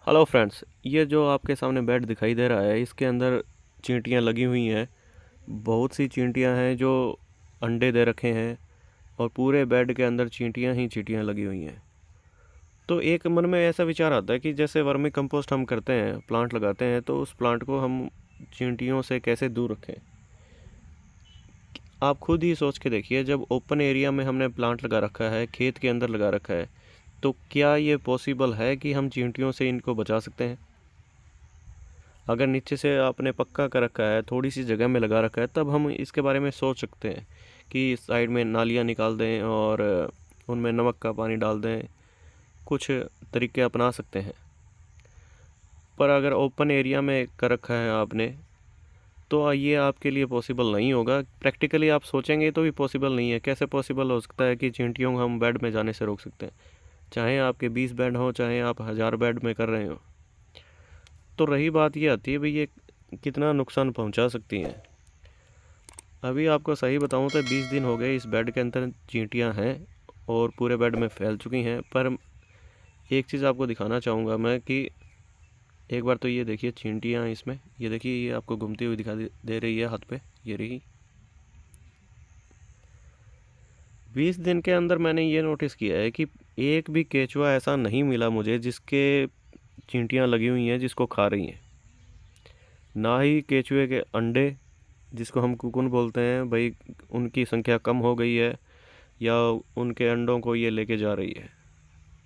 Hello friends, ये जो आपके सामने बेड दिखाई दे रहा है इसके अंदर चींटियां लगी हुई हैं। बहुत सी चींटियां हैं जो अंडे दे रखे हैं और पूरे बेड के अंदर चींटियां ही चींटियां लगी हुई हैं। तो एक मन में ऐसा विचार आता है कि जैसे वर्मी कंपोस्ट हम करते हैं, प्लांट लगाते हैं, तो उस प्लांट को हम चींटियों से कैसे दूर रखें। आप खुद ही सोच के देखिए, जब ओपन एरिया में हमने प्लांट लगा रखा है, खेत के अंदर लगा रखा है, तो क्या ये पॉसिबल है कि हम चींटियों से इनको बचा सकते हैं। अगर नीचे से आपने पक्का कर रखा है, थोड़ी सी जगह में लगा रखा है, तब हम इसके बारे में सोच सकते हैं कि साइड में नालियाँ निकाल दें और उनमें नमक का पानी डाल दें। कुछ तरीके अपना सकते हैं। पर अगर ओपन एरिया में कर रखा है आपने, तो ये आपके लिए पॉसिबल नहीं होगा। प्रैक्टिकली आप सोचेंगे तो भी पॉसिबल नहीं है। कैसे पॉसिबल हो सकता है कि चींटियों को हम बेड में जाने से रोक सकते हैं, चाहे आपके 20 बेड हो, चाहे आप 1000 बेड में कर रहे हो। तो रही बात ये आती है भाई, ये कितना नुकसान पहुंचा सकती हैं। अभी आपको सही बताऊं तो 20 दिन हो गए इस बेड के अंदर चींटियां हैं और पूरे बेड में फैल चुकी हैं। पर एक चीज़ आपको दिखाना चाहूँगा मैं कि एक बार तो ये देखिए चींटियां इसमें, ये देखिए, ये आपको घूमती हुई दिखा दे रही है हाथ पे, ये रही। 20 दिन के अंदर मैंने ये नोटिस किया है कि एक भी केचुआ ऐसा नहीं मिला मुझे जिसके चींटियां लगी हुई हैं जिसको खा रही हैं। ना ही केचुए के अंडे, जिसको हम कुकुन बोलते हैं भाई, उनकी संख्या कम हो गई है या उनके अंडों को ये लेके जा रही है।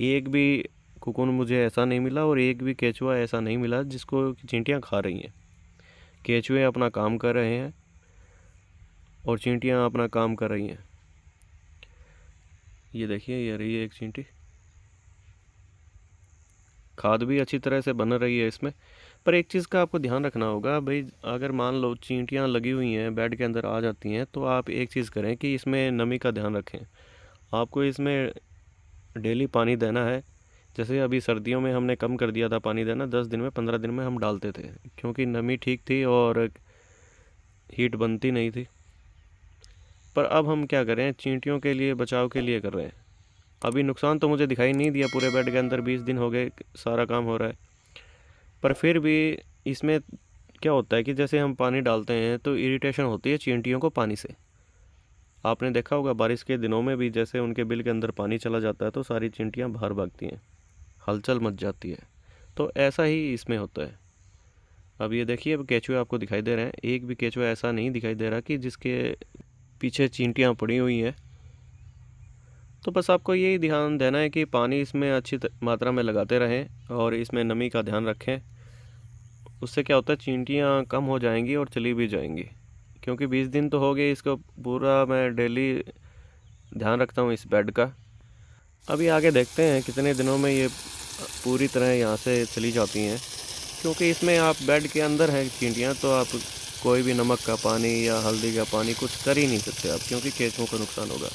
एक भी कुकुन मुझे ऐसा नहीं मिला और एक भी केचुआ ऐसा नहीं मिला जिसको चींटियां खा रही हैं। केचुए अपना काम कर रहे हैं और चींटियां अपना काम कर रही हैं। ये देखिए, ये रही है एक चींटी। खाद भी अच्छी तरह से बन रही है इसमें। पर एक चीज़ का आपको ध्यान रखना होगा भाई, अगर मान लो चींटियां लगी हुई हैं बेड के अंदर आ जाती हैं, तो आप एक चीज़ करें कि इसमें नमी का ध्यान रखें। आपको इसमें डेली पानी देना है। जैसे अभी सर्दियों में हमने कम कर दिया था पानी देना, 10 दिन में, 15 दिन में हम डालते थे, क्योंकि नमी ठीक थी और हीट बनती नहीं थी। पर अब हम क्या करें, चींटियों के लिए बचाव के लिए कर रहे हैं। अभी नुकसान तो मुझे दिखाई नहीं दिया, पूरे बेड के अंदर 20 दिन हो गए, सारा काम हो रहा है। पर फिर भी इसमें क्या होता है कि जैसे हम पानी डालते हैं तो इरिटेशन होती है चींटियों को पानी से। आपने देखा होगा बारिश के दिनों में भी जैसे उनके बिल के अंदर पानी चला जाता है तो सारी चींटियां बाहर भागती हैं, हलचल मच जाती है। तो ऐसा ही इसमें होता है। अब ये देखिए, अब केचुए आपको दिखाई दे रहे हैं, एक भी केचुआ ऐसा नहीं दिखाई दे रहा कि जिसके पीछे चींटियां पड़ी हुई हैं। तो बस आपको यही ध्यान देना है कि पानी इसमें अच्छी मात्रा में लगाते रहें और इसमें नमी का ध्यान रखें। उससे क्या होता है, चींटियाँ कम हो जाएंगी और चली भी जाएंगी। क्योंकि 20 दिन तो हो गए, इसको पूरा मैं डेली ध्यान रखता हूँ इस बेड का। अभी आगे देखते हैं कितने दिनों में ये पूरी तरह यहाँ से चली जाती हैं। क्योंकि इसमें आप बेड के अंदर हैं चींटियाँ, तो आप कोई भी नमक का पानी या हल्दी का पानी कुछ कर ही नहीं सकते आप, क्योंकि केंचुओं को नुकसान होगा।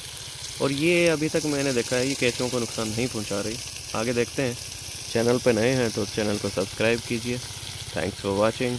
और ये अभी तक मैंने देखा है, ये केंचुओं को नुकसान नहीं पहुँचा रही। आगे देखते हैं। चैनल पर नए हैं तो चैनल को सब्सक्राइब कीजिए। Thanks for watching.